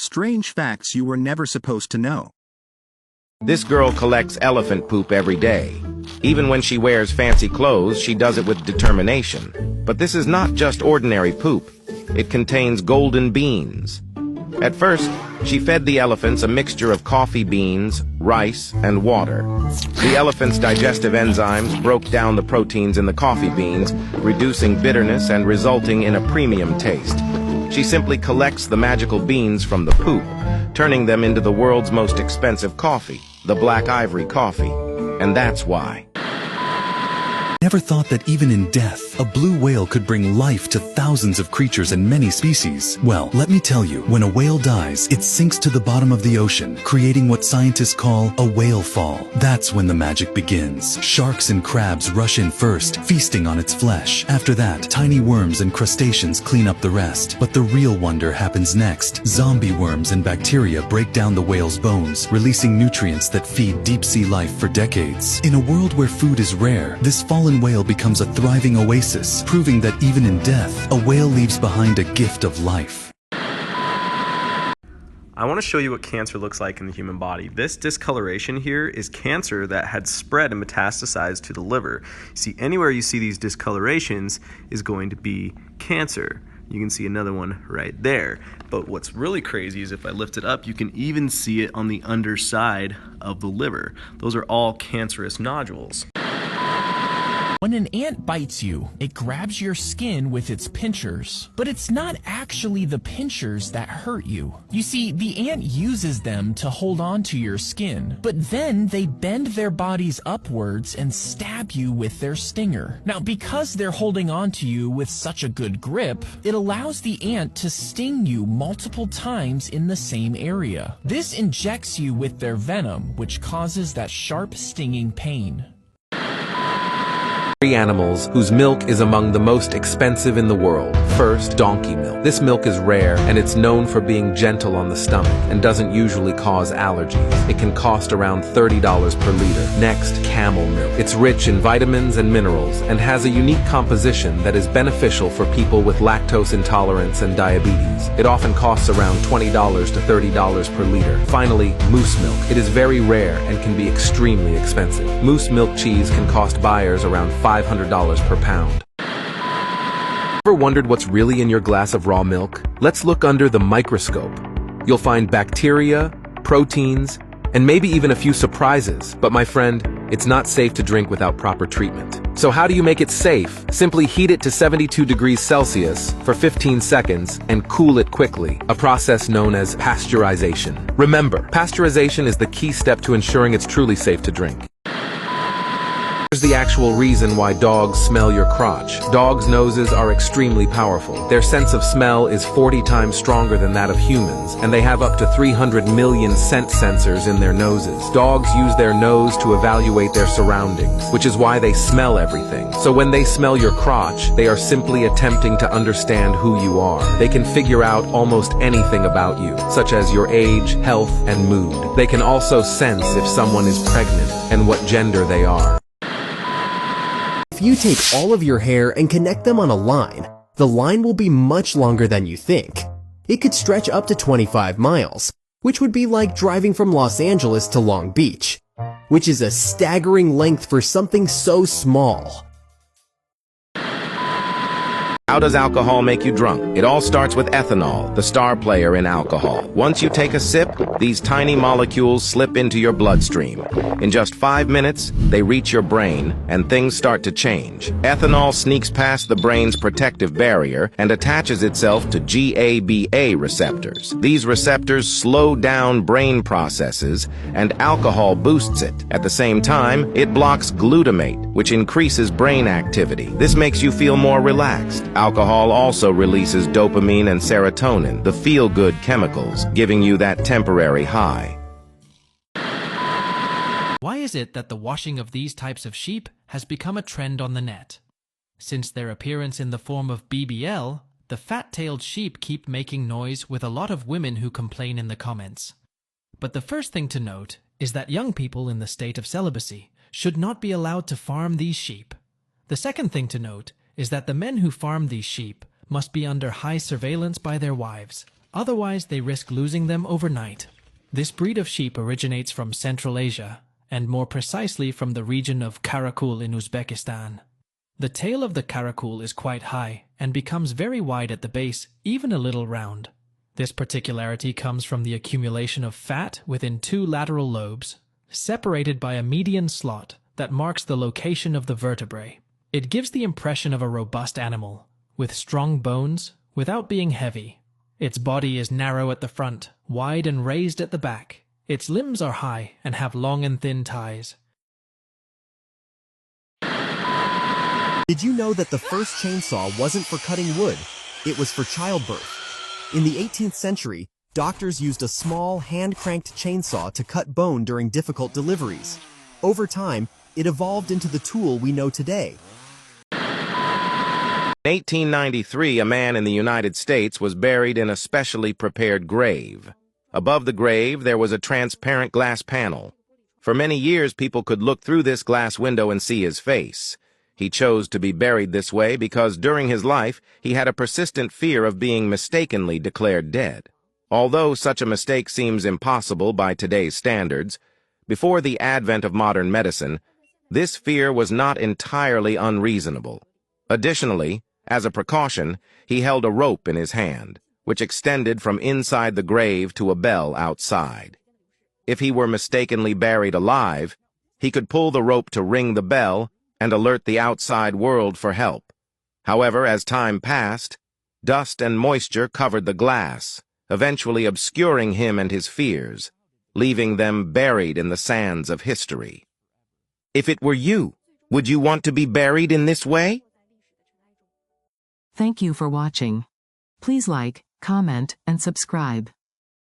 Strange facts you were never supposed to know. This girl collects elephant poop every day. Even when she wears fancy clothes, she does it with determination. But this is not just ordinary poop. It contains golden beans. At first, she fed the elephants a mixture of coffee beans, rice, and water. The elephants' digestive enzymes broke down the proteins in the coffee beans, reducing bitterness and resulting in a premium taste. She simply collects the magical beans from the poop, turning them into the world's most expensive coffee, the black ivory coffee. And that's why. Never thought that even in death, a blue whale could bring life to thousands of creatures and many species. Well, let me tell you, when a whale dies, it sinks to the bottom of the ocean, creating what scientists call a whale fall. That's when the magic begins. Sharks and crabs rush in first, feasting on its flesh. After that, tiny worms and crustaceans clean up the rest. But the real wonder happens next. Zombie worms and bacteria break down the whale's bones, releasing nutrients that feed deep-sea life for decades. In a world where food is rare, this fallen whale becomes a thriving oasis, proving that even in death, a whale leaves behind a gift of life. I want to show you what cancer looks like in the human body. This discoloration here is cancer that had spread and metastasized to the liver. See, anywhere you see these discolorations is going to be cancer. You can see another one right there. But what's really crazy is if I lift it up, you can even see it on the underside of the liver. Those are all cancerous nodules. When an ant bites you, it grabs your skin with its pinchers. But it's not actually the pinchers that hurt you. You see, the ant uses them to hold on to your skin. But then they bend their bodies upwards and stab you with their stinger. Now, because they're holding on to you with such a good grip, it allows the ant to sting you multiple times in the same area. This injects you with their venom, which causes that sharp stinging pain. Animals whose milk is among the most expensive in the world. First, donkey milk. This milk is rare and it's known for being gentle on the stomach and doesn't usually cause allergies. It can cost around $30 per liter. Next, camel milk. It's rich in vitamins and minerals and has a unique composition that is beneficial for people with lactose intolerance and diabetes. It often costs around $20 to $30 per liter. Finally, moose milk. It is very rare and can be extremely expensive. Moose milk cheese can cost buyers around $500 per pound. Ever wondered what's really in your glass of raw milk? Let's look under the microscope. You'll find bacteria, proteins, and maybe even a few surprises. But my friend, it's not safe to drink without proper treatment. So how do you make it safe? Simply heat it to 72 degrees Celsius for 15 seconds and cool it quickly, a process known as pasteurization. Remember, pasteurization is the key step to ensuring it's truly safe to drink. Here's the actual reason why dogs smell your crotch. Dogs' noses are extremely powerful. Their sense of smell is 40 times stronger than that of humans, and they have up to 300 million scent sensors in their noses. Dogs use their nose to evaluate their surroundings, which is why they smell everything. So when they smell your crotch, they are simply attempting to understand who you are. They can figure out almost anything about you, such as your age, health, and mood. They can also sense if someone is pregnant and what gender they are. If you take all of your hair and connect them on a line, the line will be much longer than you think. It could stretch up to 25 miles, which would be like driving from Los Angeles to Long Beach, which is a staggering length for something so small. How does alcohol make you drunk? It all starts with ethanol, the star player in alcohol. Once you take a sip, these tiny molecules slip into your bloodstream. In just 5 minutes, they reach your brain, and things start to change. Ethanol sneaks past the brain's protective barrier and attaches itself to GABA receptors. These receptors slow down brain processes, and alcohol boosts it. At the same time, it blocks glutamate, which increases brain activity. This makes you feel more relaxed. Alcohol also releases dopamine and serotonin, the feel-good chemicals, giving you that temporary high. Why is it that the washing of these types of sheep has become a trend on the net? Since their appearance in the form of BBL, the fat-tailed sheep keep making noise with a lot of women who complain in the comments. But the first thing to note is that young people in the state of celibacy should not be allowed to farm these sheep. The second thing to note is that the men who farm these sheep must be under high surveillance by their wives. Otherwise, they risk losing them overnight. This breed of sheep originates from Central Asia, and more precisely from the region of Karakul in Uzbekistan. The tail of the karakul is quite high and becomes very wide at the base, even a little round. This particularity comes from the accumulation of fat within two lateral lobes, separated by a median slot that marks the location of the vertebrae. It gives the impression of a robust animal, with strong bones, without being heavy. Its body is narrow at the front, wide and raised at the back. Its limbs are high and have long and thin ties. Did you know that the first chainsaw wasn't for cutting wood? It was for childbirth. In the 18th century, doctors used a small, hand-cranked chainsaw to cut bone during difficult deliveries. Over time, it evolved into the tool we know today. In 1893, a man in the United States was buried in a specially prepared grave. Above the grave, there was a transparent glass panel. For many years, people could look through this glass window and see his face. He chose to be buried this way because during his life, he had a persistent fear of being mistakenly declared dead. Although such a mistake seems impossible by today's standards, before the advent of modern medicine, this fear was not entirely unreasonable. Additionally, as a precaution, he held a rope in his hand, which extended from inside the grave to a bell outside. If he were mistakenly buried alive, he could pull the rope to ring the bell and alert the outside world for help. However, as time passed, dust and moisture covered the glass, eventually obscuring him and his fears, leaving them buried in the sands of history. If it were you, would you want to be buried in this way? Thank you for watching. Please like, comment, and subscribe.